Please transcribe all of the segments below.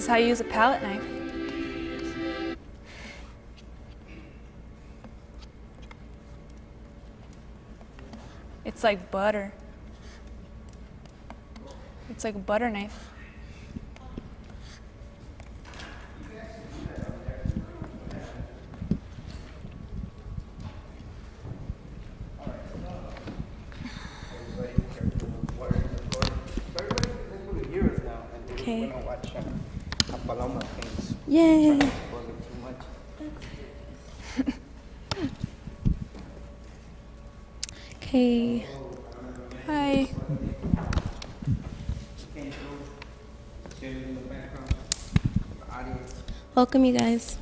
is how you use a palette knife. It's like butter. It's like a butter knife. Okay. We're gonna watch Paloma things. Yay. Too much. Okay. Hi. Welcome, you guys,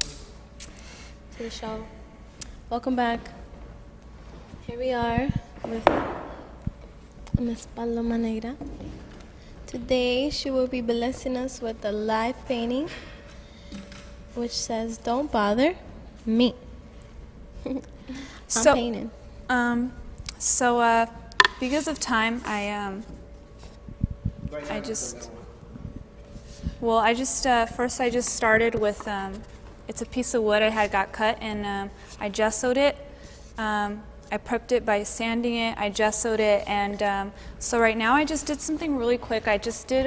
to the show. Welcome back. Here we are with Miss Paloma Negra. Today, she will be blessing us with a live painting, which says, "Don't bother me." I'm painting. Because of time, first I just started with, it's a piece of wood I got cut, and I gessoed it. I prepped it by sanding it, I gessoed it, and so right now I just did something really quick. I just did,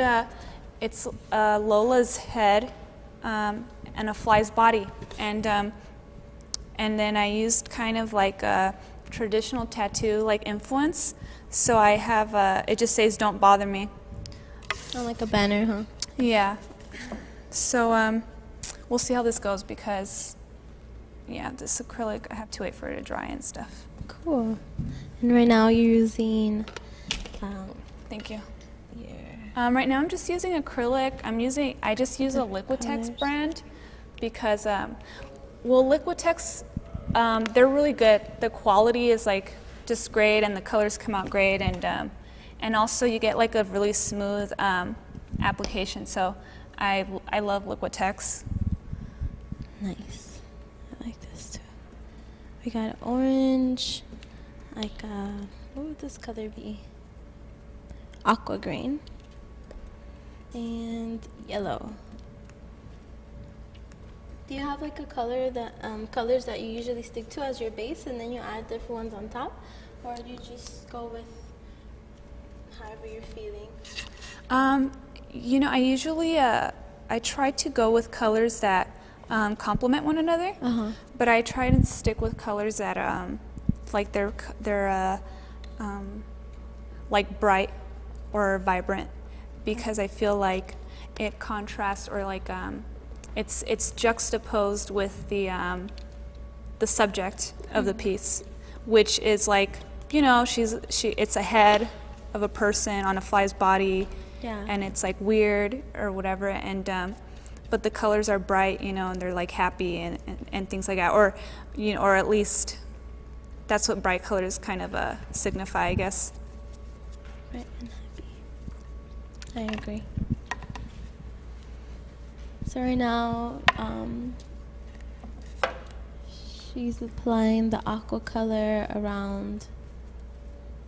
it's Lola's head and a fly's body, and then I used kind of like a traditional tattoo like influence. So I have, it just says "Don't bother me." Oh, like a banner, huh? Yeah. So we'll see how this goes because, yeah, this acrylic, I have to wait for it to dry and stuff. Cool. And right now you're using, Thank you. yeah. Right now I'm just using acrylic. I just use a Liquitex colors. brand because, Liquitex, they're really good. The quality is like just great, and the colors come out great, and also you get like a really smooth application. So I love Liquitex. Nice. I like this too. We got orange, like what would this color be? Aqua green. And yellow. Do you have like a color that colors that you usually stick to as your base, and then you add different ones on top, or do you just go with however you're feeling? I usually I try to go with colors that complement one another, but I try to stick with colors that like they're like bright or vibrant, because I feel like it contrasts, or like it's juxtaposed with the subject of the piece, which is like, it's a head of a person on a fly's body, and it's like weird or whatever, and but the colors are bright, and they're like happy and things like that, or or at least that's what bright colors kind of signify, I guess. Bright and happy. I agree. So right now, she's applying the aqua color around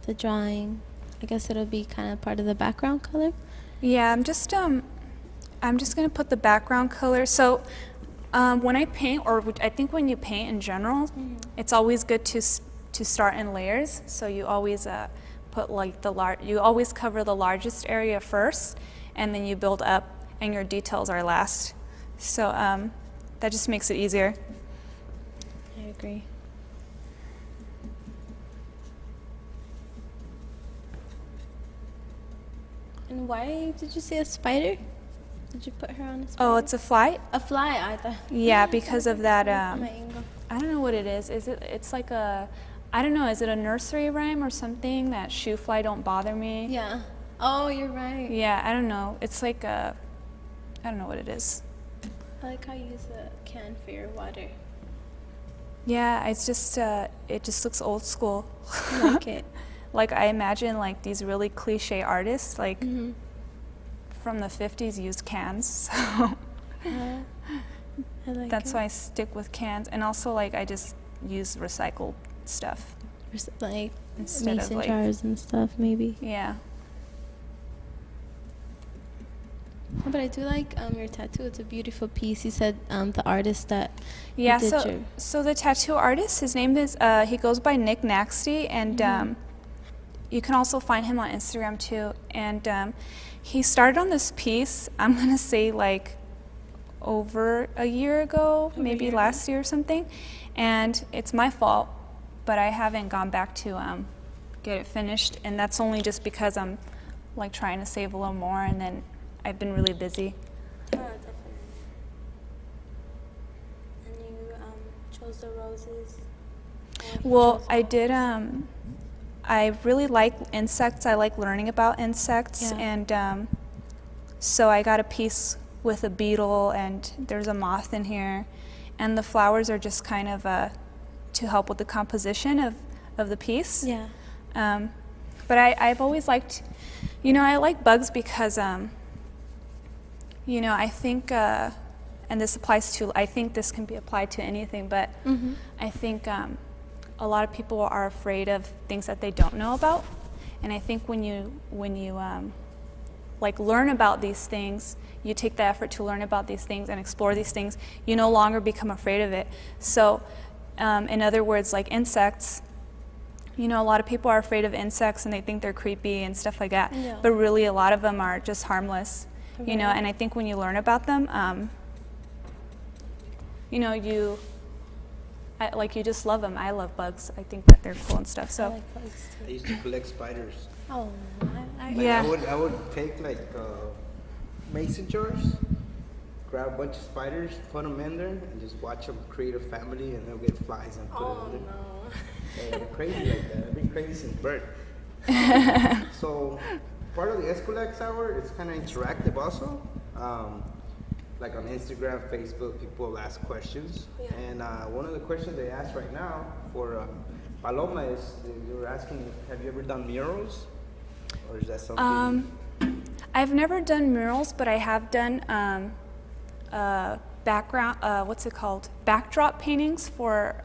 the drawing. I guess it'll be kind of part of the background color. Yeah, I'm just gonna put the background color. So when I paint, or I think when you paint in general, it's always good to start in layers. So you always put like you always cover the largest area first, and then you build up, and your details are last. So that just makes it easier. I agree. And why did you say a spider? Did you put her on a spider? Oh, it's a fly? A fly, I thought. Yeah, because of that, My angle. I don't know what it is. It's like I don't know, is it a nursery rhyme or something, that shoe fly don't bother me? Yeah. Oh, you're right. Yeah, I don't know. It's like I don't know what it is. I like how you use a can for your water. Yeah, it's just, it just looks old school. I like it. Like, I imagine like these really cliche artists, like from the 50s used cans, so I like that's it. why I stick with cans. And also, like, I just use recycled stuff. Like Instead of, mason like- jars and stuff, maybe. Yeah. Oh, but I do like your tattoo. It's a beautiful piece. You said the artist that Yeah, did so the tattoo artist, his name is, he goes by Nick Naxty, and you can also find him on Instagram too. And he started on this piece, I'm going to say like over a year ago, maybe last year or something. And it's my fault, but I haven't gone back to get it finished. And that's only just because I'm like trying to save a little more, and then I've been really busy. Oh, definitely. And you chose the roses? Well, I did, I really like insects. I like learning about insects. Yeah. And so I got a piece with a beetle, and there's a moth in here. And the flowers are just kind of to help with the composition of the piece. Yeah. But I've always liked, I like bugs because, I think, and this applies to, I think this can be applied to anything, but I think a lot of people are afraid of things that they don't know about. And I think when you like learn about these things, you take the effort to learn about these things and explore these things, you no longer become afraid of it. So in other words, like insects, a lot of people are afraid of insects and they think they're creepy and stuff like that. Yeah. But really a lot of them are just harmless, and I think when you learn about them, you just love them. I love bugs. I think that they're cool and stuff. I So like bugs I too. used to collect spiders. Oh, Like, Yeah. I would take like mason jars, grab a bunch of spiders, put them in there, and just watch them create a family, and they'll get flies and put it in there. Yeah, I'm crazy like that. I've been crazy since birth. So part of the Eskwilax hour, it's kind of interactive also. Like on Instagram, Facebook, people ask questions. Yeah. And one of the questions they asked right now for Paloma is, they were asking, have you ever done murals? Or is that something? I've never done murals, but I have done backdrop paintings for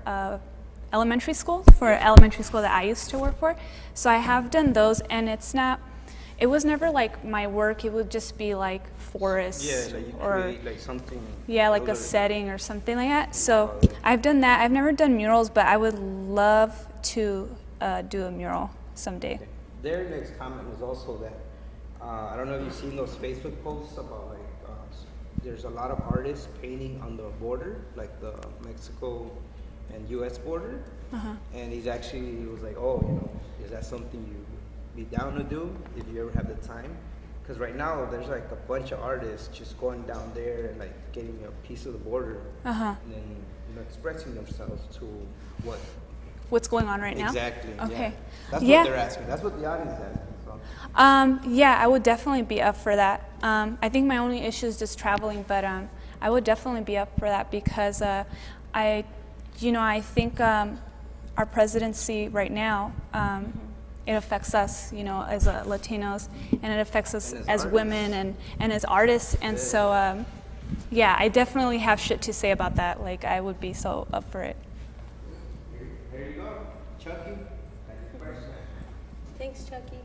elementary school, that I used to work for. So I have done those, and it was never like my work. It would just be like forests, Yeah, like you or create like something. like a setting or something like that. So I've done that. I've never done murals, but I would love to do a mural someday. Their next comment was also that, I don't know if you've seen those Facebook posts about like, there's a lot of artists painting on the border, like the Mexico and US border. And he was like, oh, is that something you'd be down to do if you ever have the time? Because right now there's like a bunch of artists just going down there and like getting a piece of the border and then expressing themselves to What's going on right now? Exactly. Okay. Yeah. That's Yeah. what they're asking. That's what the audience is asking. So. Yeah, I would definitely be up for that. I think my only issue is just traveling, but I would definitely be up for that because I think our presidency right now, it affects us, as Latinos, and it affects us And as as women and as artists. And so, I definitely have shit to say about that. Like, I would be so up for it. Here you go, Chucky. Thanks, Chucky.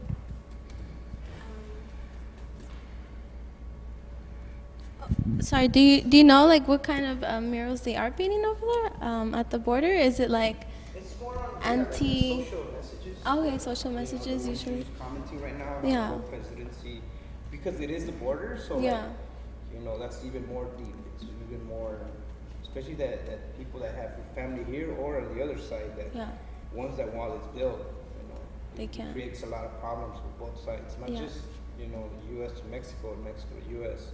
Sorry, do you know like what kind of murals they are painting over there at the border? Is it like It's more on anti? like social messages. Okay, social messages The usually. ones who's commenting right now on Yeah. the whole presidency, because it is the border, so Yeah. like, that's even more deep. It's even more, especially that people that have family here or on the other side, that Yeah. ones that while it's built, They it can. creates a lot of problems with both sides. Not Yeah. just the U.S. to Mexico and Mexico to U.S.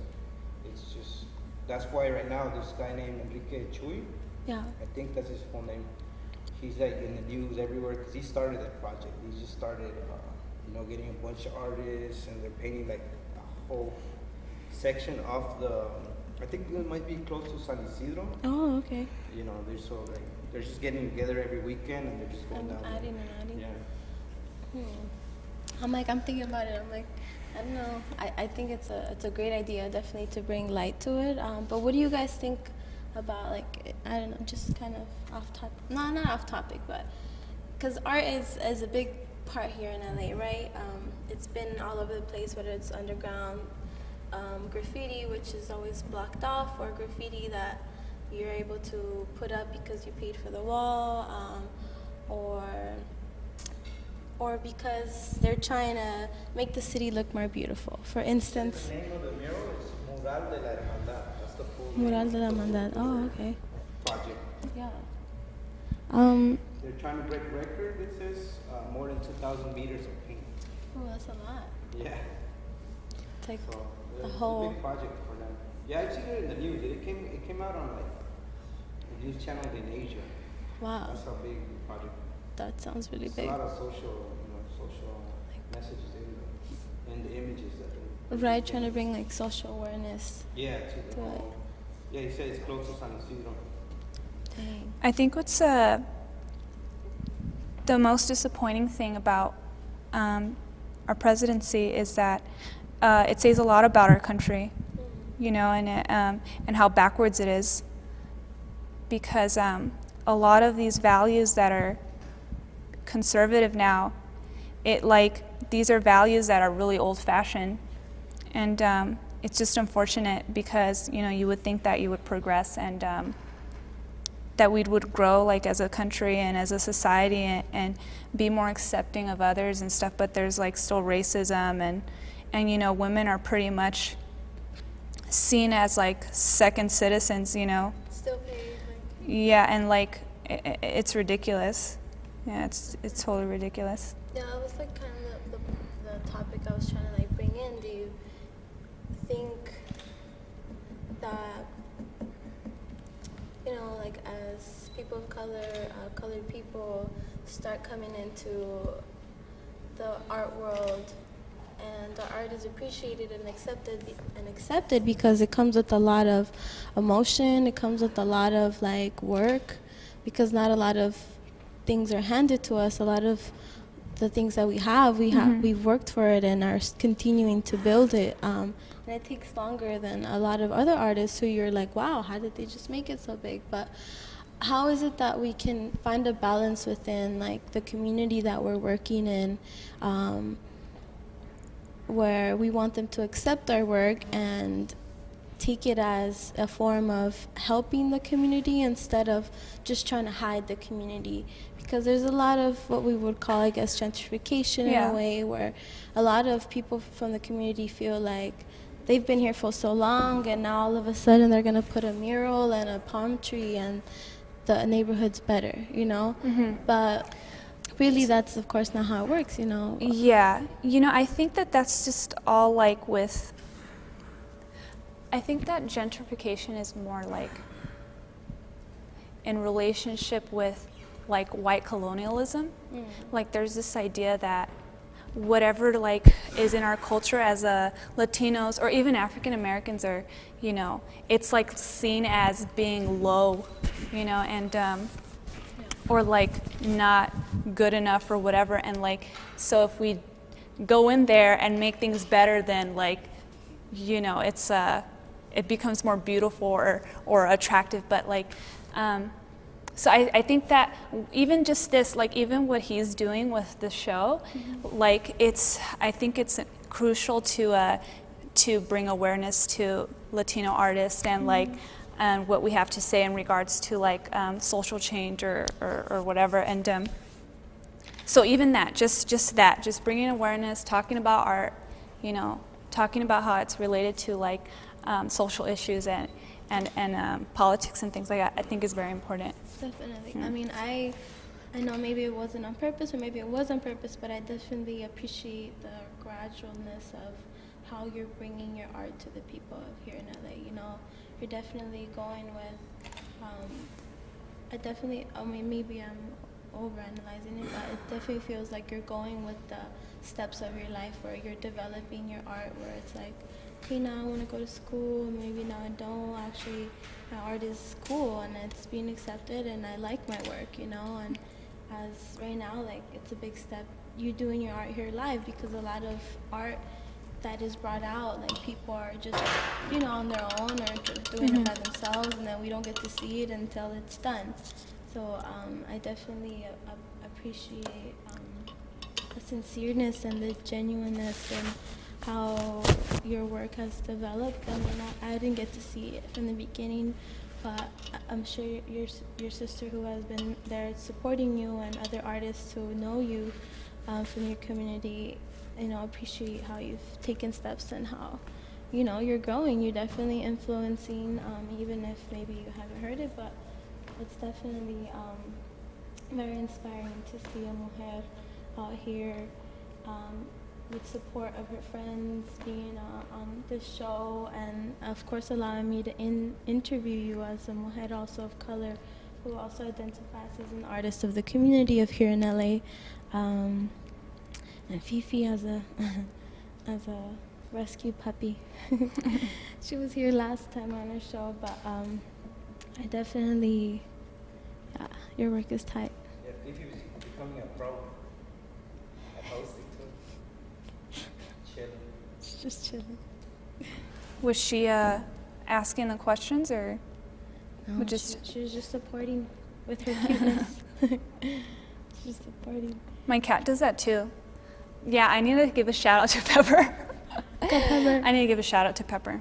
It's just that's why right now this guy named Enrique Chuy, Yeah. I think that's his full name. He's like in the news everywhere because he started that project. He just started, getting a bunch of artists and they're painting like a whole section of the. I think it might be close to San Isidro. Oh, okay. They're just getting together every weekend and they're just going down. Adding and adding. Yeah. I'm thinking about it. I'm like, I don't know. I think it's a great idea, definitely, to bring light to it. But what do you guys think about, like, I don't know, just kind of off topic? No, not off topic, but because art is a big part here in LA, right? It's been all over the place, whether it's underground graffiti, which is always blocked off, or graffiti that you're able to put up because you paid for the wall, or because they're trying to make the city look more beautiful. For instance, The name of the mural is Mural de la Hermandad. That's the full Mural de la Hermandad. Oh, okay. project. Yeah. They're trying to break record. It says more than 2,000 meters of paint. Oh, that's a lot. Yeah. It's like So a it's whole. a big project for them. Yeah, I've seen it in the news. It came out on like a news channel in Asia. Wow, That's how big the project. that sounds really There's big. a lot of social messages in the images that they. Right, trying to bring like social awareness. Yeah, to the to it. whole. Yeah, he said it's close to San Isidro. Dang. I think what's the most disappointing thing about our presidency is that it says a lot about our country, you know, and how backwards it is, because a lot of these values that are conservative now, these are values that are really old-fashioned, and it's just unfortunate because, you know, you would think that you would progress and that we would grow like as a country and as a society and be more accepting of others and stuff, but there's like still racism and you know, women are pretty much seen as like second citizens, you know. Still paid. Yeah, and like it's ridiculous. Yeah, it's totally ridiculous. Yeah, it was like kind of the topic I was trying to like bring in. Do you think that, you know, like as people of color, colored people start coming into the art world, and the art is appreciated and accepted because it comes with a lot of emotion, it comes with a lot of like work, because not a lot of things are handed to us. A lot of the things that we've worked for it and are continuing to build it, and it takes longer than a lot of other artists who you're like, wow, how did they just make it so big? But how is it that we can find a balance within like the community that we're working in, where we want them to accept our work and take it as a form of helping the community instead of just trying to hide the community? Because there's a lot of what we would call, I guess, gentrification in a way, where a lot of people from the community feel like they've been here for so long and now all of a sudden they're going to put a mural and a palm tree and the neighborhood's better, you know? But really that's of course not how it works, you know? Yeah, you know, I think that's just all like I think that gentrification is more like in relationship with like white colonialism. Like there's this idea that whatever like is in our culture as Latinos or even African Americans are, you know, it's like seen as being low, you know, and or like not good enough or whatever. And like, so if we go in there and make things better, then like, you know, it becomes more beautiful or attractive. But like, so I think that even just this, like even what he's doing with the show, like I think it's crucial to bring awareness to Latino artists and like and what we have to say in regards to like social change or whatever. And so even that, just bringing awareness, talking about art, you know, talking about how it's related to like social issues and politics and things like that, I think is very important. Definitely. I mean, I know maybe it wasn't on purpose or maybe it was on purpose, but I definitely appreciate the gradualness of how you're bringing your art to the people of here in LA. You know, you're definitely going with, I mean, maybe I'm overanalyzing it, but it definitely feels like you're going with the steps of your life where you're developing your art, where it's like, okay, now I want to go to school, maybe now I don't. Actually, my art is cool and it's being accepted and I like my work, you know, and as right now, like, it's a big step, you doing your art here live, because a lot of art that is brought out, like, people are just, you know, on their own or just doing it by themselves, and then we don't get to see it until it's done. So I definitely appreciate the sincereness and the genuineness, and how your work has developed. I mean, I didn't get to see it from the beginning, but I'm sure your sister, who has been there supporting you, and other artists who know you from your community, appreciate how you've taken steps and how, you're growing. You're definitely influencing, even if maybe you haven't heard it, but it's definitely very inspiring to see a mujer out here with support of her friends, being on this show, and of course allowing me to interview you as a mujer also of color, who also identifies as an artist of the community of here in LA. And Fifi as a rescue puppy. She was here last time on our show, but I definitely, yeah, your work is tight. Yeah, Fifi was becoming a pro at hosting too. Chilling. She's just chilling. Was she asking the questions, or No, she was just supporting with her cuteness. She's supporting. My cat does that too. Yeah, I need to give a shout out to Pepper. Go Pepper. I need to give a shout out to Pepper.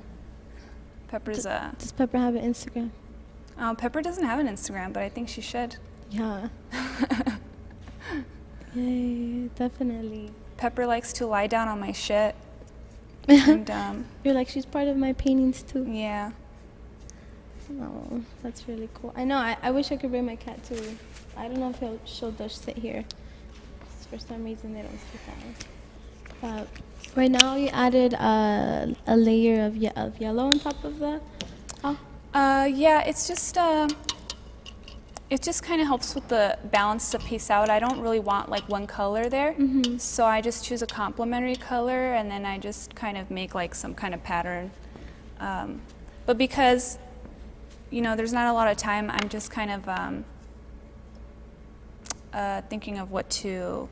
Pepper's Does Pepper have an Instagram? Pepper doesn't have an Instagram, but I think she should. Yeah. Yay, definitely. Pepper likes to lie down on my shit. And You're like, she's part of my paintings too. yeah. Oh, that's really cool. I know, I wish I could bring my cat too. I don't know if she'll just sit here. For some reason, they don't sit down. But right now, you added a layer of yellow on top of the. Oh. Yeah, it's just it just kind of helps with the balance the piece out. I don't really want like one color there, so I just choose a complementary color, and then I just kind of make like some kind of pattern. But because there's not a lot of time, I'm just kind of thinking of what to,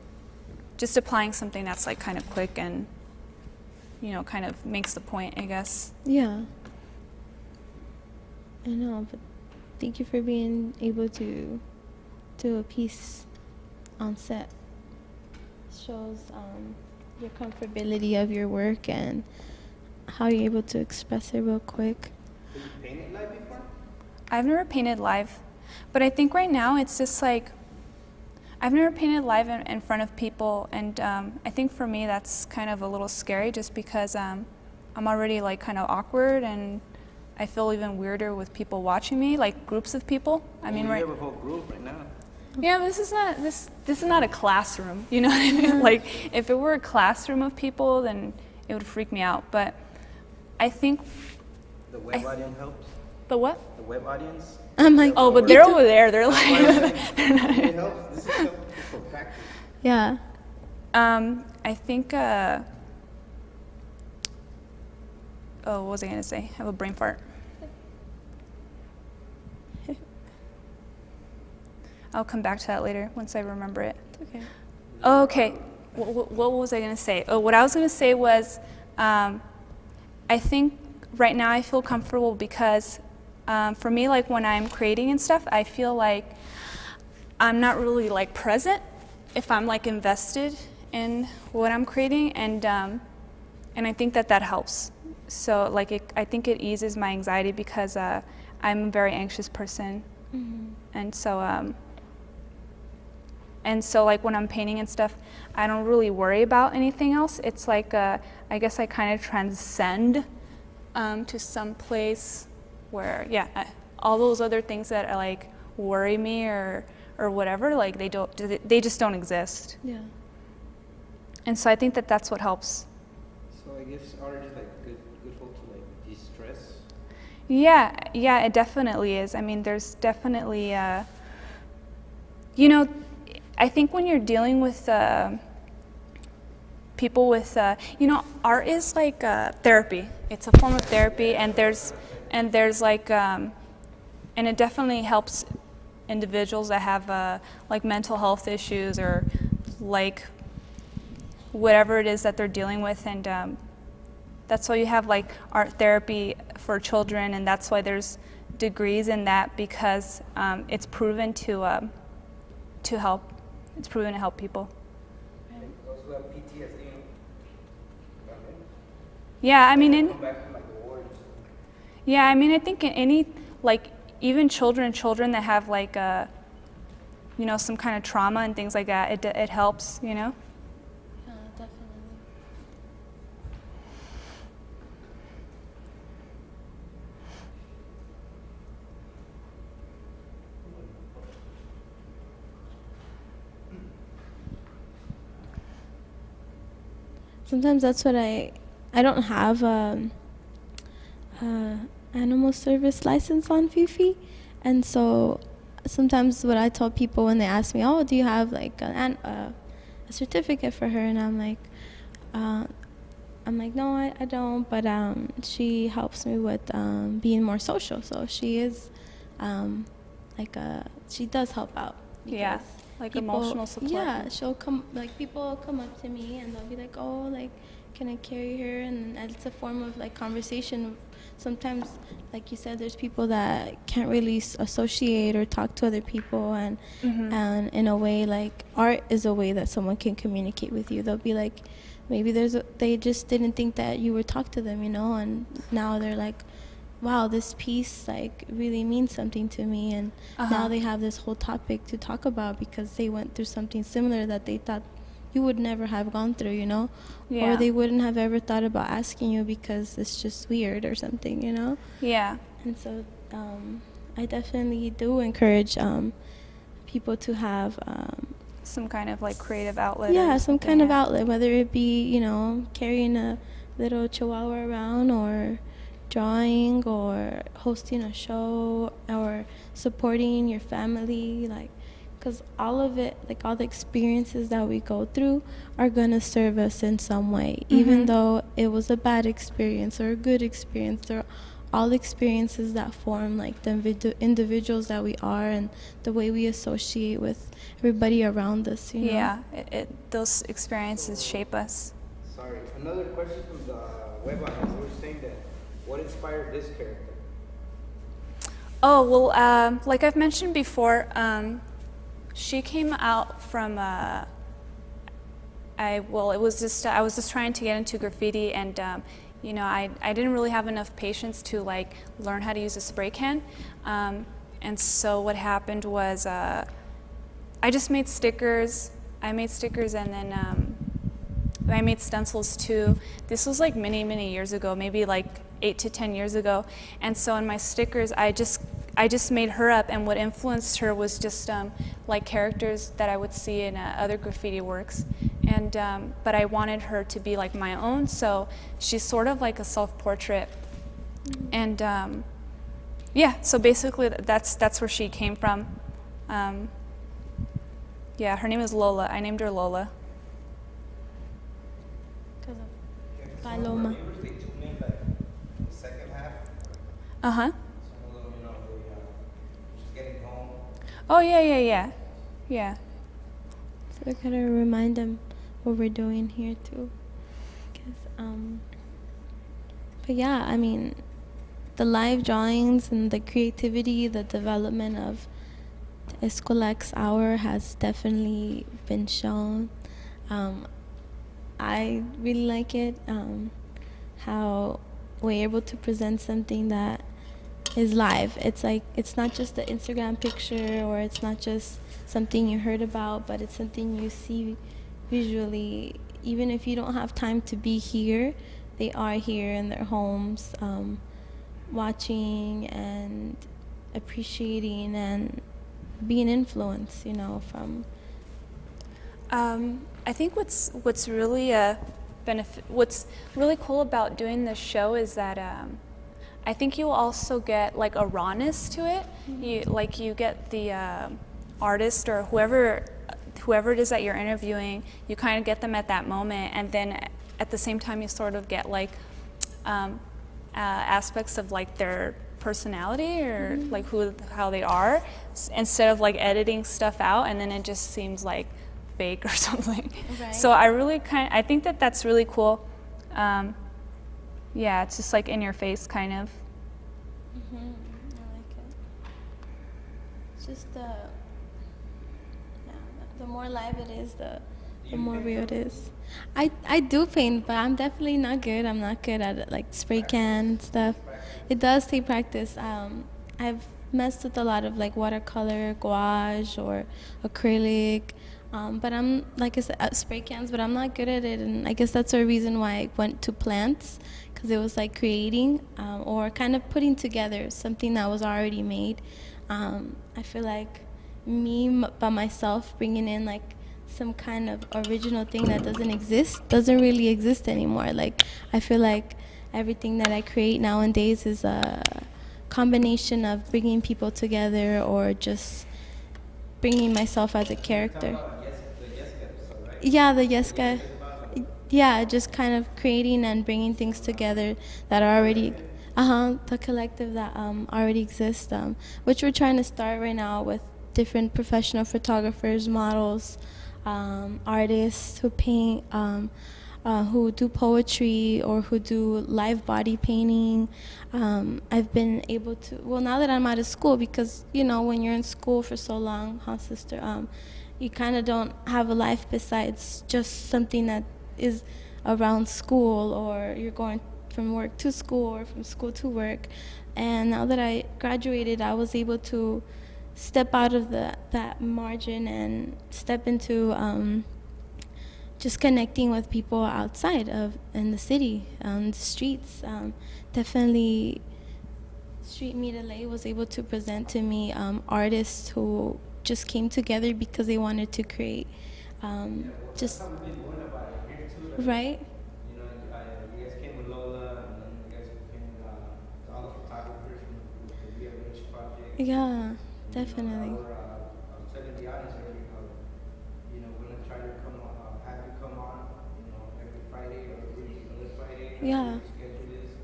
just applying something that's like kind of quick and kind of makes the point, I guess. Yeah. I know, but thank you for being able to do a piece on set. Shows your comfortability of your work and how you're able to express it real quick. Have you painted live before? I've never painted live, but I think right now it's just like, I've never painted live in front of people, and I think for me that's kind of a little scary, just because I'm already like kind of awkward, and I feel even weirder with people watching me, like groups of people. I mean, we have a whole group right now. Yeah, this is not a classroom. You know what I mean? Like if it were a classroom of people, then it would freak me out. But I think The web audience helps. the what? The web audience. I'm like, Oh, but they're over there. They're like. It helps. This is so for practice. yeah. I think. Oh, what was I gonna say? I have a brain fart. I'll come back to that later once I remember it. Okay. Oh, okay. What was I gonna say? Oh, what I was gonna say was, I think right now I feel comfortable because, for me, like when I'm creating and stuff, I feel like I'm not really like present if I'm like invested in what I'm creating, and I think that helps. So like I think it eases my anxiety because I'm a very anxious person, and so like when I'm painting and stuff, I don't really worry about anything else. It's like I guess I kind of transcend to some place where all those other things that are like worry me or whatever, like they just don't exist. Yeah. And so I think that that's what helps. So I guess art is like good for to like de-stress. Yeah, it definitely is. I mean, there's definitely, I think when you're dealing with people with, art is like therapy. It's a form of therapy, and there's like, and it definitely helps individuals that have like mental health issues or like whatever it is that they're dealing with, and that's why you have like art therapy for children, and that's why there's degrees in that, because it's proven to help. It's proven to help people. And those who have PTSD. Yeah, I mean, Come back from like the war. yeah, I mean, I think in any, like, even children that have like you know, some kind of trauma and things like that, it helps, you know? Yeah, definitely. Sometimes that's what I don't have animal service license on Fifi, and so sometimes what I tell people when they ask me, oh, do you have like a certificate for her, and I'm like, no, I don't, but she helps me with being more social, so she is she does help out. Yeah, Because like emotional support. Yeah, she'll come, like people will come up to me and they'll be like, oh, like, can I carry her? And it's a form of like conversation. Sometimes, like you said, there's people that can't really associate or talk to other people, and in a way, like art is a way that someone can communicate with you. They'll be like, maybe they just didn't think that you would talk to them, you know, and now they're like, wow, this piece like really means something to me, and now they have this whole topic to talk about because they went through something similar that they thought you would never have gone through, you know, or they wouldn't have ever thought about asking you because it's just weird or something, you know. Yeah. And so I definitely do encourage people to have some kind of like creative outlet. Yeah, or some kind of yeah. outlet, whether it be, you know, carrying a little chihuahua around, or drawing, or hosting a show, or supporting your family, like, because all of it, like all the experiences that we go through are going to serve us in some way, even though it was a bad experience or a good experience. They're all experiences that form like the individuals that we are, and the way we associate with everybody around us, you know? Yeah, those experiences shape us. Sorry, another question from the web audience. They were saying that what inspired this character? Oh, well, like I've mentioned before, she came out from, it was just, I was just trying to get into graffiti, and, you know, I didn't really have enough patience to like learn how to use a spray can. And so what happened was, I just made stickers. And then I made stencils too. This was like many, many years ago, maybe like 8 to 10 years ago. And so in my stickers, I just made her up, and what influenced her was just like characters that I would see in other graffiti works. And but I wanted her to be like my own, so she's sort of like a self-portrait. And yeah, so basically that's where she came from. Yeah, her name is Lola. I named her Lola. Because of Paloma. They tuned in like the second half. Uh-huh. Some of them, you know, they just getting home. Oh, yeah. Yeah. So we gotta remind them what we're doing here too. But yeah, I mean, the live drawings and the creativity, the development of the Eskwilax Hour has definitely been shown. I really like it, how we're able to present something that is live. It's like, it's not just the Instagram picture, or it's not just something you heard about, but it's something you see visually. Even if you don't have time to be here, they are here in their homes, watching and appreciating and being influenced, you know, from. I think what's really what's really cool about doing this show is that I think you'll also get like a rawness to it. You get the artist or whoever it is that you're interviewing. You kind of get them at that moment, and then at the same time you sort of get like aspects of like their personality, or like how they are, instead of like editing stuff out and then it just seems like fake or something. Right. So I think that's really cool. Yeah, it's just like in your face kind of. I like it. It's just the more live it is, the the more real it is. I do paint, but I'm definitely not good. I'm not good at it, like spray can and stuff. It does take practice. I've messed with a lot of like watercolor, gouache, or acrylic. But I'm, like I said, spray cans, but I'm not good at it. And I guess that's a reason why I went to plants, because it was like creating or kind of putting together something that was already made. I feel like by myself bringing in like some kind of original thing that doesn't really exist anymore. Like, I feel like everything that I create nowadays is a combination of bringing people together or just bringing myself as a character. Yeah, the yes guy. Yeah, just kind of creating and bringing things together that are already, the collective that already exists, which we're trying to start right now with different professional photographers, models, artists who paint, who do poetry or who do live body painting. I've been able to, well, now that I'm out of school, because, you know, when you're in school for so long, sister, you kind of don't have a life besides just something that is around school, or you're going from work to school or from school to work. And now that I graduated, I was able to step out of that margin and step into just connecting with people outside of in the city, on the streets. Definitely, Street Meet LA was able to present to me artists who just came together because they wanted to create. Just That's how we've been doing about it here too. Like, right. you know, you guys came with Lola, and then you guys came with all the photographers from the Rio Village project. Yeah, definitely. I'm telling the audience right here how, you know, we're gonna try to have you come on, you know, every Friday or every other Friday. Yeah. Your schedule is,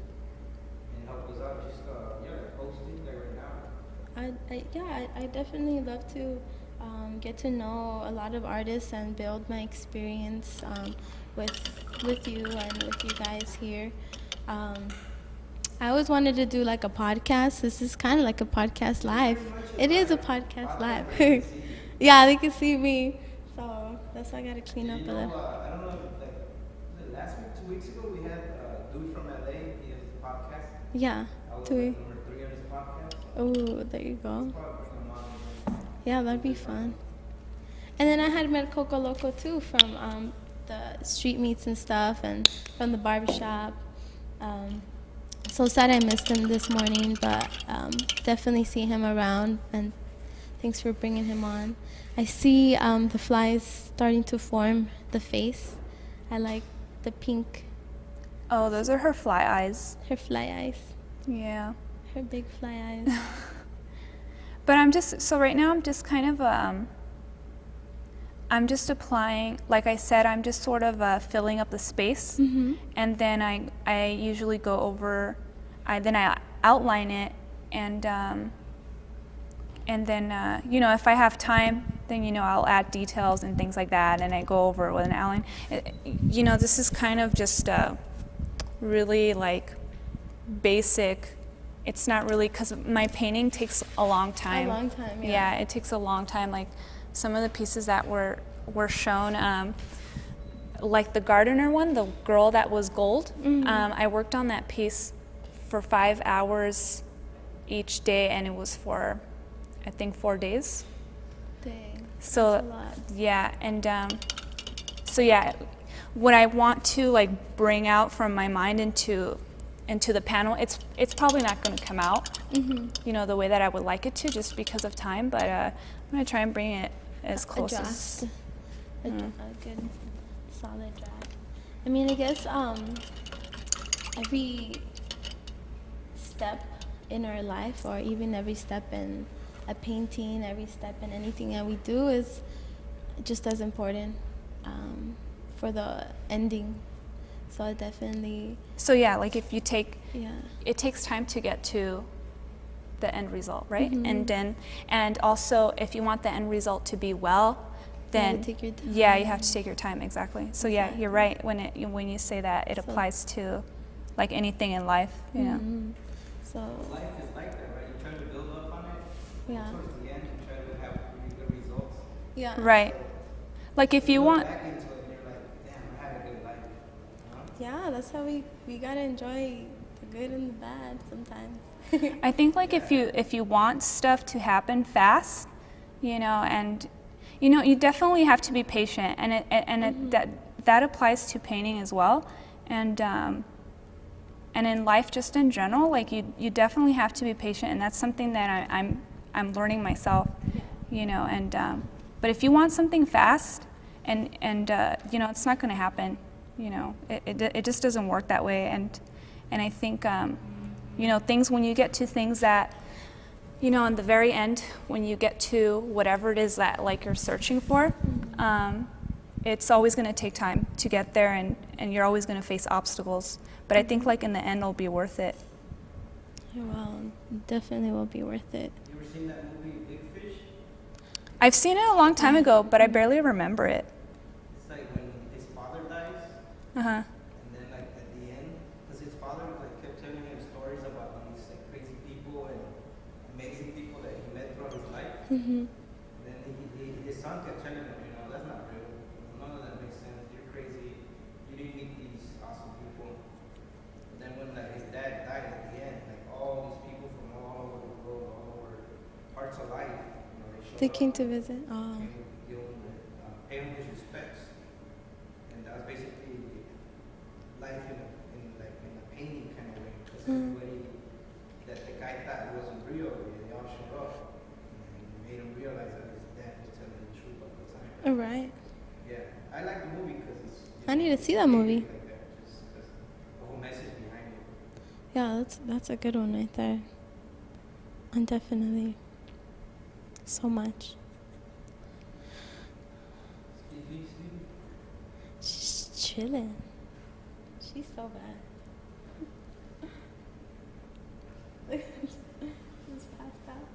and help us out. Just like hosting like right now. I definitely love to get to know a lot of artists and build my experience with you and with you guys here. I always wanted to do like a podcast. This is kind of like a podcast live. It is a podcast live. Yeah, they can see me. So that's why I gotta clean up a little. I don't know, like last week, 2 weeks ago, we had a dude from LA. He has a podcast. Yeah. I was Do we? like number 3 on his podcast. Oh, there you go. Probably bring him on. Yeah, that'd be fun. And then I had met Coco Loco too from the street meets and stuff, and from the barbershop. So sad I missed him this morning, but definitely see him around, and thanks for bringing him on. I see the flies starting to form the face. I like the pink, Oh, those are her fly eyes. her fly eyes, Yeah. her big fly eyes. But so right now I'm just kind of, I'm just applying, like I said, I'm just sort of filling up the space. Mm-hmm. And then I usually go over, then I outline it, and then, you know, if I have time, then, you know, I'll add details and things like that, and I go over it with an outline. You know, this is kind of just really like basic. It's not really, because my painting takes a long time. A long time, yeah. Yeah, it takes a long time. Like some of the pieces that were shown, like the gardener one, the girl that was gold. Mm-hmm. I worked on that piece for 5 hours each day, and it was for, I think, 4 days. Dang. So That's a lot. yeah, and so yeah, what I want to like bring out from my mind into the panel, it's probably not going to come out, you know, the way that I would like it to, just because of time. But I'm going to try and bring it as close as a good solid draft. I mean, I guess every step in our life, or even every step in a painting, every step in anything that we do, is just as important for the ending. So I definitely. So yeah, like if you take, Yeah. it takes time to get to the end result, right? Mhm. And also, if you want the end result to be well, You have then to take your time. yeah, you have to take your time, exactly. So yeah, Exactly. you're right when you say that it So- applies to like anything in life, you know. Mhm. So Life is like that, right? You try to build up on it. yeah. Towards the end, you try to have really good results. Yeah. Right. Like if you Look want, back into it, Yeah, that's how we gotta enjoy the good and the bad sometimes. I think like if you want stuff to happen fast, you know, and you know, you definitely have to be patient, and that applies to painting as well, and in life just in general, like you definitely have to be patient, and that's something that I'm learning myself, you know, and but if you want something fast, and you know, it's not going to happen, you know, it just doesn't work that way, and I think you know, things, when you get to things that, you know, in the very end, when you get to whatever it is that like you're searching for, it's always going to take time to get there, and you're always going to face obstacles. But I think like in the end, it'll be worth it. Yeah, well, definitely will be worth it. You ever seen that movie Big Fish? I've seen it a long time ago, but I barely remember it. It's like when his father dies, Uh-huh. and then like at the end, because his father like kept telling him stories about these like crazy people and amazing people that he met throughout his life. Mm-hmm. And then his son kept telling him, you know, that's not real. None of that makes sense. You're crazy. You didn't meet these awesome people. And then when like his dad died at the end, like all these people from all over the world, all over parts of life, you know, they showed They came up, to visit. Oh. came to give him pay him his respects. And that was basically life in a painting kind of way. Because everybody that the guy thought wasn't real, they all showed up. And made him realize that his dad was telling the truth all the time. All right. Yeah, I like the movie because it's. I need to see that movie. Like that, just 'cause the whole message behind it. Yeah, that's a good one right there. And definitely so much. Stevie. She's chilling. She's so bad. She's passed out.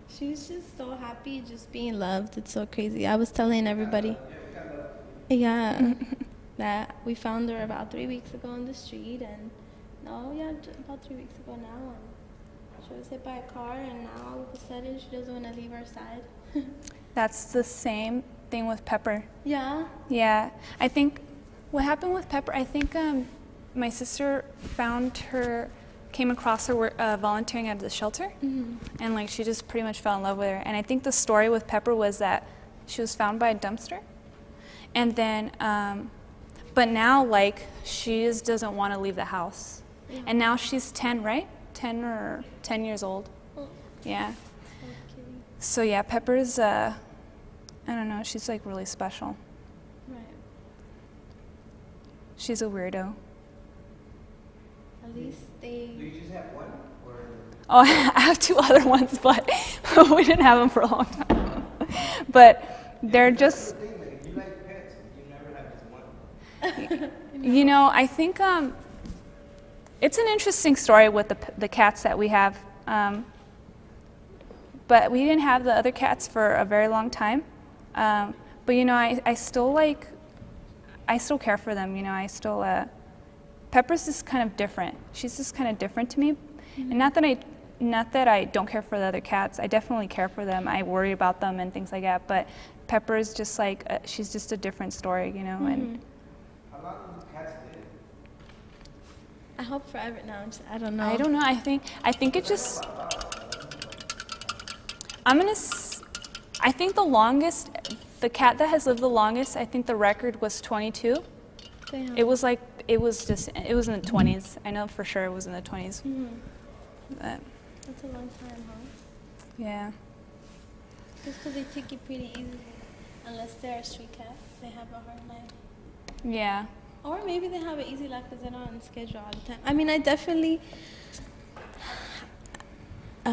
She's just so happy just being loved. It's so crazy. I was telling everybody. Yeah. That we found her about 3 weeks ago on the street, and about 3 weeks ago now, and she was hit by a car, and now all of a sudden she doesn't want to leave our side. That's the same thing with Pepper. Yeah. Yeah, I think what happened with Pepper, I think my sister came across her volunteering at the shelter, and like she just pretty much fell in love with her. And I think the story with Pepper was that she was found by a dumpster, and then but now like she just doesn't want to leave the house. Yeah. And now she's 10, right? 10 years old. Oh. Yeah. So cute. So yeah, Pepper's I don't know, she's like really special. Right. She's a weirdo. At least Do you just have one? Or Oh, I have 2 other ones, but we didn't have them for a long time. But they're just, you like pets, you never have just one. you know, I think it's an interesting story with the cats that we have. But we didn't have the other cats for a very long time. But you know, I still care for them. You know, Pepper's just kind of different. She's just kind of different to me. And not that I don't care for the other cats. I definitely care for them. I worry about them and things like that. But Pepper is just like she's just a different story, you know. And How long do cats live? I hope forever now. I don't know. I don't know. I think it just. I think the cat that has lived the longest, I think the record was 22. Damn. It was in the 20s. I know for sure it was in the 20s. But, That's a long time, huh? yeah. Just because they take it pretty easy. Unless they're a street cat, they have a hard life. Yeah. Or maybe they have an easy life because they're not on schedule all the time. I mean, I definitely, I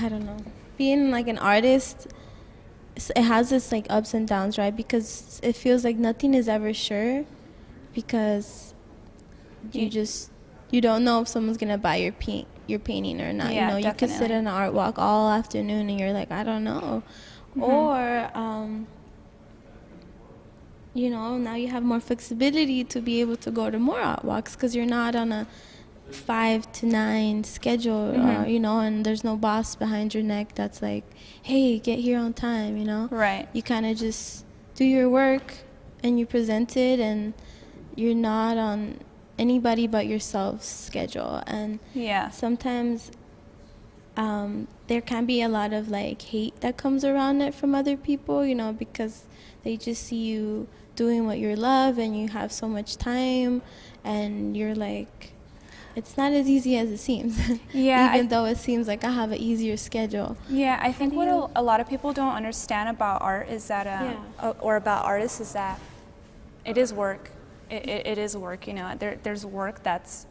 don't know. Being like an artist, it has its like ups and downs, right? Because it feels like nothing is ever sure, because you don't know if someone's gonna buy your painting or not. Yeah, you know, you could sit definitely. in an art walk all afternoon and you're like, I don't know. Or you know, now you have more flexibility to be able to go to more art walks because you're not on a 5 to 9 schedule, you know, and there's no boss behind your neck that's like, hey, get here on time, you know. Right. You kind of just do your work and you present it, and you're not anybody but yourself's schedule. And Yeah. sometimes there can be a lot of like hate that comes around it from other people, you know, because they just see you doing what you love and you have so much time, and you're like, it's not as easy as it seems. Yeah, Even though it seems like I have an easier schedule. Yeah, I think do what you- a lot of people don't understand about art is that, or about artists, is that it is work. It is work, you know. There's work that's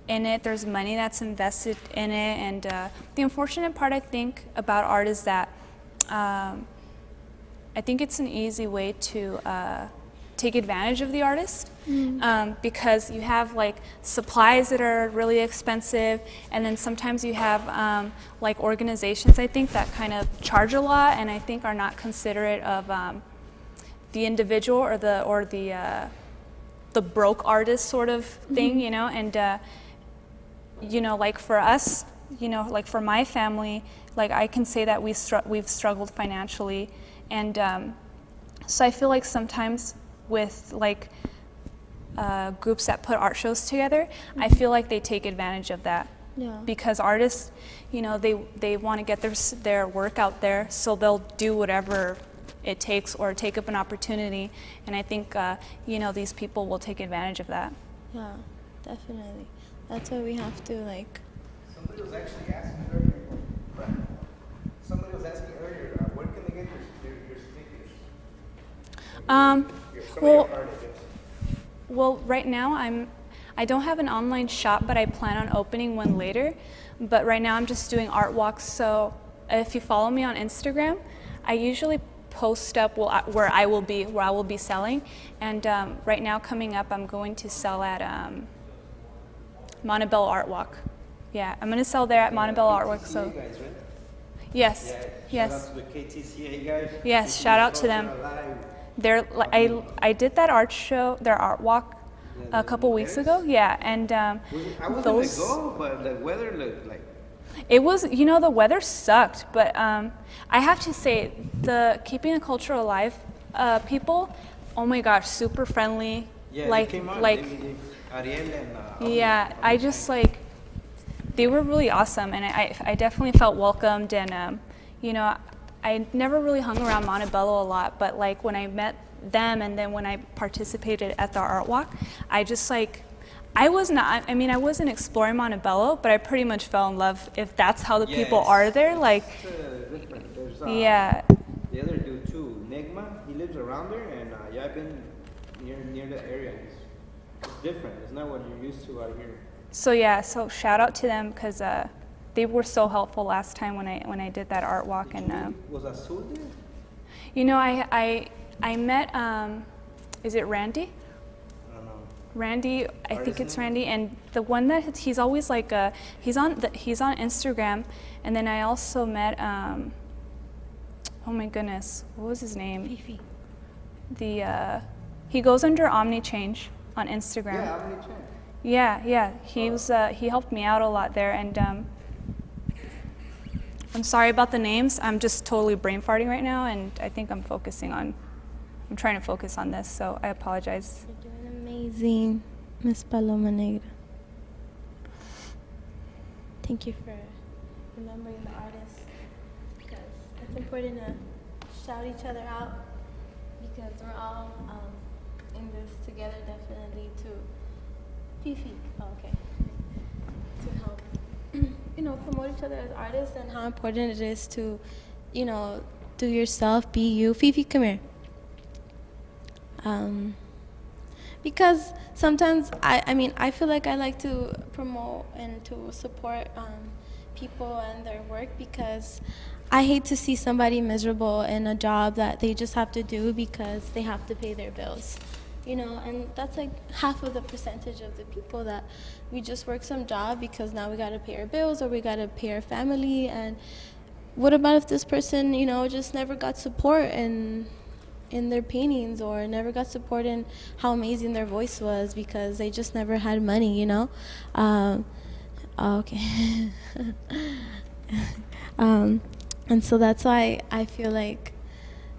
in it. There's money that's invested in it. And the unfortunate part, I think, about art is that I think it's an easy way to take advantage of the artist, because you have like supplies that are really expensive, and then sometimes you have like organizations, I think, that kind of charge a lot, and I think are not considerate of the individual or the broke artist sort of thing, you know. And you know, like for us, you know, like for my family, like I can say that we've struggled financially, and so I feel like sometimes with like groups that put art shows together, I feel like they take advantage of that. Yeah. Because artists, you know, they want to get their work out there, so they'll do whatever it takes or take up an opportunity. And I think, you know, these people will take advantage of that. Yeah, definitely. That's why we have to like. Somebody was actually asking earlier. Where can they get your stickers? Well, well, right now I don't have an online shop, but I plan on opening one later. But right now I'm just doing art walks. So if you follow me on Instagram, I usually post up where I will be selling. And right now coming up, I'm going to sell at Montebello Art Walk. Yeah, I'm going to sell there at Montebello Art Walk. So Guys, right? yes, Yeah, yes. Shout out to the KTCA guys. Yes, Keeping shout the out to them. culture alive. I did that art show, their art walk, a couple weeks ago. Yeah, and I was those. gonna go, but the weather looked like. It was, you know, the weather sucked, but I have to say, the keeping the culture alive people, oh my gosh, super friendly. Yeah, like, they came out. like, Ariel and. yeah, I just like, they were really awesome, and I definitely felt welcomed, and you know, I never really hung around Montebello a lot, but like when I met them and then when I participated at the art walk, I just like, I wasn't exploring Montebello, but I pretty much fell in love, if that's how the people Yes. are there. Like, Different. There's, yeah. The other dude too, Nigma. He lives around there, and yeah, I've been near the area. It's different. It's not what you're used to out here. So yeah, so shout out to them, because they were so helpful last time when I did that art walk. And Was Azul there? you know, I met is it Randy? I don't know. Randy, I think it's name? Randy, and the one that he's always like he's on Instagram, and then I also met oh my goodness, what was his name? Fifi. He goes under Omni Change on Instagram. Yeah, how many chance? Yeah, he helped me out a lot there, and I'm sorry about the names. I'm just totally brain farting right now, and I think I'm trying to focus on this, so I apologize. You're doing amazing, Miss Paloma Negra. Thank you for remembering the artists, because it's important to shout each other out, because we're all in this together, definitely, to Fifi. Oh, okay. To help, you know, promote each other as artists, and how important it is to, you know, do yourself, be you. Fifi, come here. Because sometimes I feel like I like to promote and to support people and their work, because I hate to see somebody miserable in a job that they just have to do because they have to pay their bills, you know. And that's like half of the percentage of the people, that we just work some job because now we got to pay our bills or we got to pay our family. And what about if this person, you know, just never got support in their paintings, or never got support in how amazing their voice was, because they just never had money, you know? Okay. And so that's why I feel like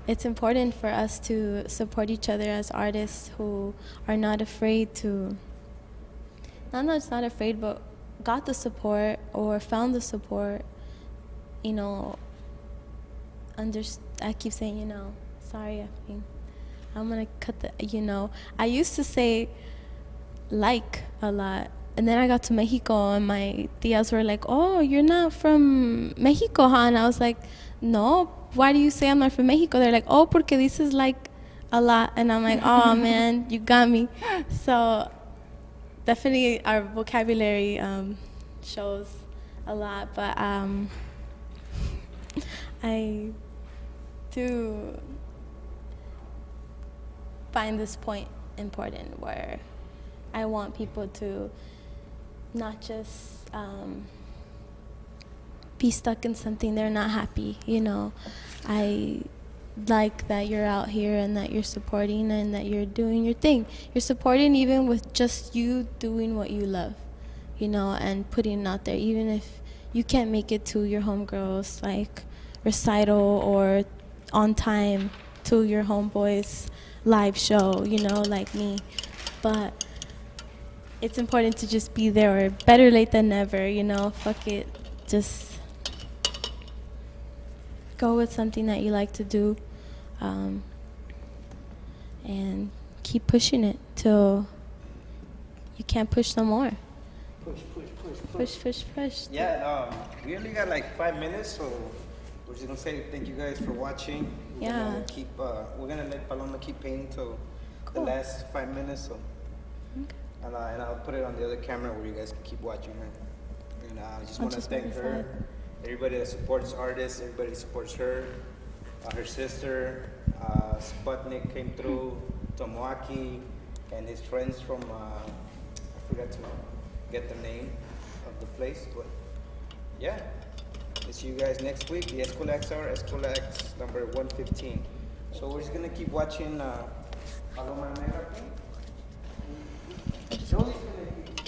it's important for us to support each other as artists who are not afraid to not afraid, but got the support or found the support, you know, I keep saying, you know, sorry, I'm gonna cut the, you know. I used to say like a lot, and then I got to Mexico, and my tias were like, oh, you're not from Mexico, huh? And I was like, no, why do you say I'm not from Mexico? They're like, oh, porque dices like a lot. And I'm like, oh man, you got me. So definitely our vocabulary shows a lot, but I do find this point important where I want people to not just be stuck in something they're not happy, you know. I like that you're out here and that you're supporting and that you're doing your thing. You're supporting even with just you doing what you love, you know, and putting it out there, even if you can't make it to your homegirls like recital or on time to your homeboys live show, you know, like me. But it's important to just be there, or better late than never, you know. Fuck it, just go with something that you like to do, and keep pushing it till you can't push no more. Push. Yeah, we only got like 5 minutes, so we're just gonna say thank you guys for watching. Yeah. We're gonna let Paloma keep painting till Cool. the last 5 minutes, so. Okay. And I'll put it on the other camera where you guys can keep watching her. And I just I'll want to just thank move her, aside. everybody that supports artists, everybody that supports her, her sister, Sputnik came through, Tomoaki, and his friends from, I forgot to get the name of the place, but yeah. We'll see you guys next week. The Eskwilax Hour, Eskwilax number 115. So we're just going to keep watching Paloma Negra. Joey's gonna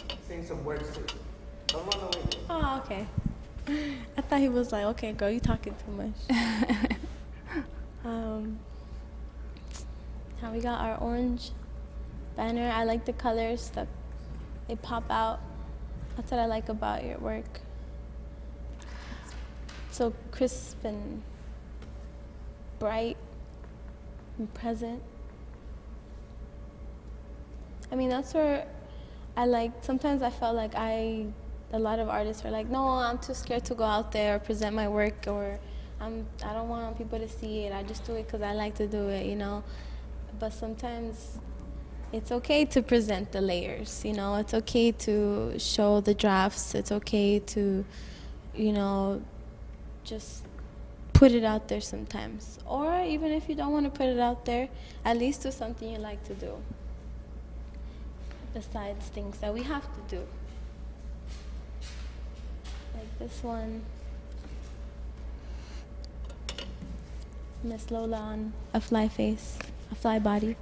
be saying some words too. Don't run away. Oh, okay. I thought he was like, okay, girl, you talking too much. Now we got our orange banner. I like the colors that they pop out. That's what I like about your work. So crisp and bright and present. I mean, that's where I like, sometimes I felt like a lot of artists are like, no, I'm too scared to go out there or present my work, or I don't want people to see it. I just do it because I like to do it, you know. But sometimes it's okay to present the layers, you know. It's okay to show the drafts. It's okay to, you know, just put it out there sometimes. Or even if you don't want to put it out there, at least do something you like to do, besides things that we have to do. Like this one, Miss Lola on a fly face, a fly body.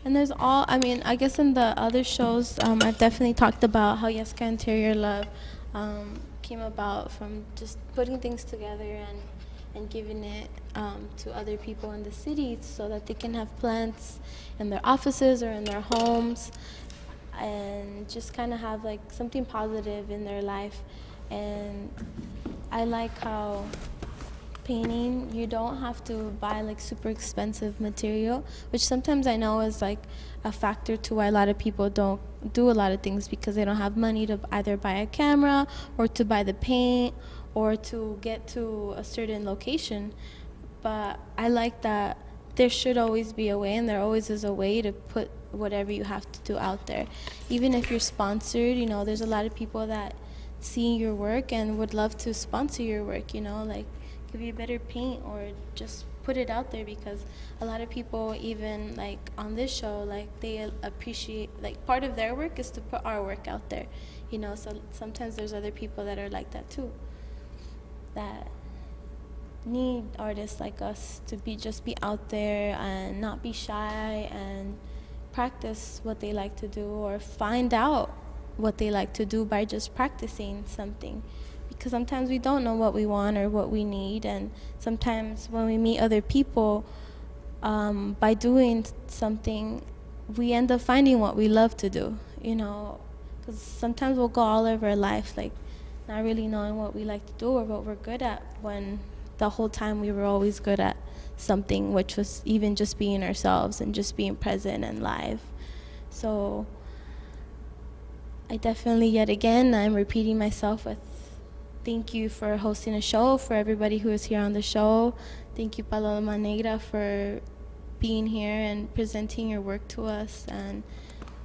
And there's I mean, I guess in the other shows, I've definitely talked about how Yeska Interior Love came about from just putting things together and giving it to other people in the city so that they can have plants in their offices or in their homes and just kind of have like something positive in their life. And I like how painting, you don't have to buy like super expensive material, which sometimes I know is like a factor to why a lot of people don't do a lot of things, because they don't have money to either buy a camera or to buy the paint or to get to a certain location. But I like that there should always be a way, and there always is a way to put whatever you have to do out there. Even if you're sponsored, you know, there's a lot of people that see your work and would love to sponsor your work, you know, like give you better paint or just put it out there, because a lot of people, even like on this show, like they appreciate, like part of their work is to put our work out there, you know. So sometimes there's other people that are like that too, that need artists like us to just be out there and not be shy and practice what they like to do, or find out what they like to do by just practicing something. because sometimes we don't know what we want or what we need, and sometimes when we meet other people, by doing something, we end up finding what we love to do, because sometimes we'll go all of our life like not really knowing what we like to do or what we're good at, when the whole time we were always good at something, which was even just being ourselves and just being present and live. So I definitely, yet again, I'm repeating myself with thank you for hosting a show, for everybody who is here on the show. Thank you, Paloma Negra, for being here and presenting your work to us, and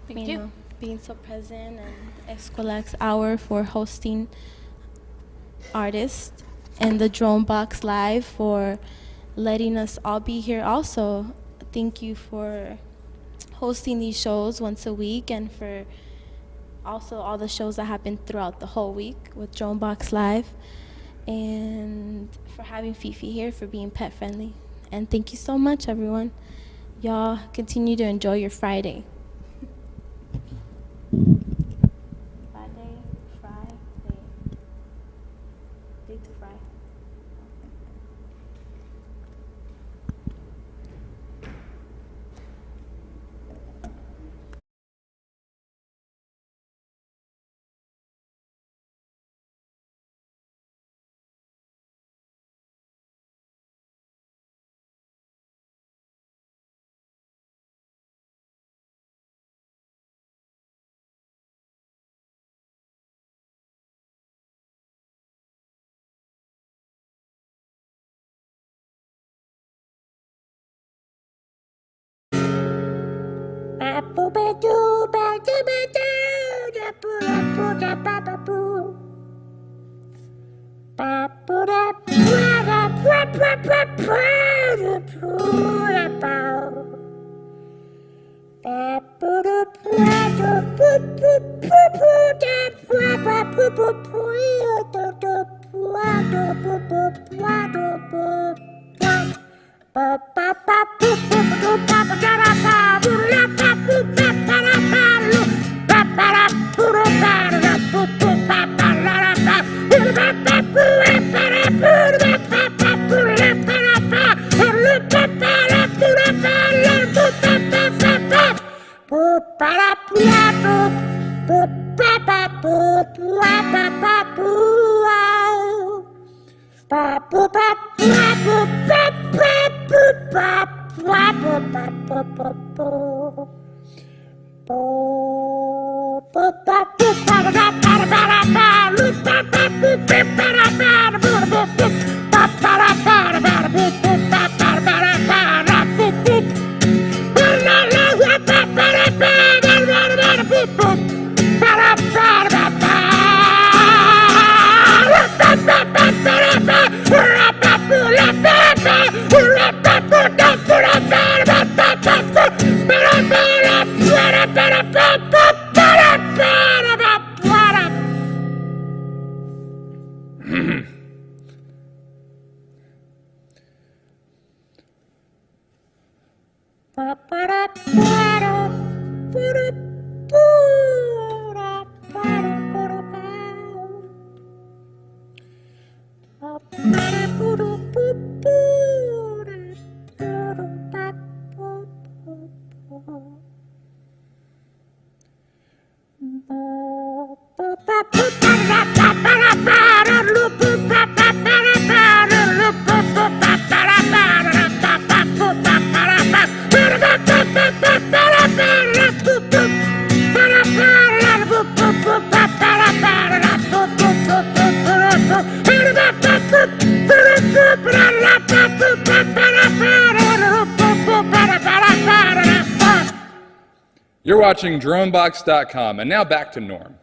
Thank you. being so present, and Eskwilax Hour for hosting artists, and the Drone Box Live for letting us all be here also. Thank you for hosting these shows once a week, and for also all the shows that happen throughout the whole week with Drone Box Live, and for having Fifi here, for being pet friendly. And thank you so much, everyone. Y'all continue to enjoy your Friday. Day to Friday. You're watching Dronebox.com, and now back to Norm.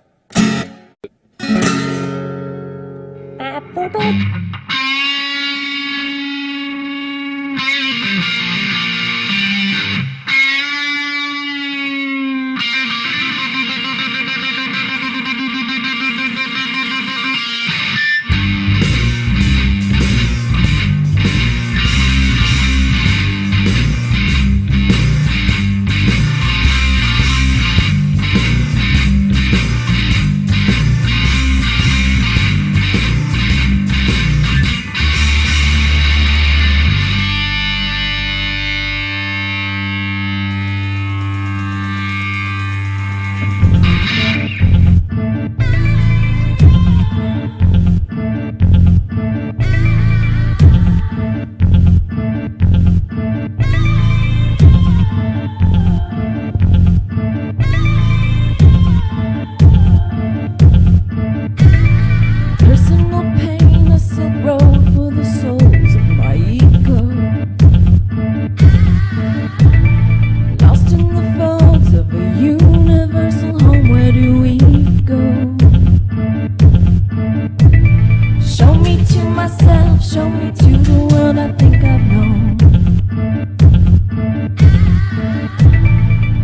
Show me to the world I think I've known.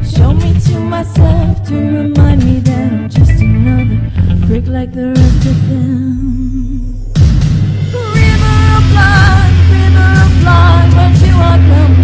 Show me to myself to remind me that I'm just another prick like the rest of them. River of blood, where do I come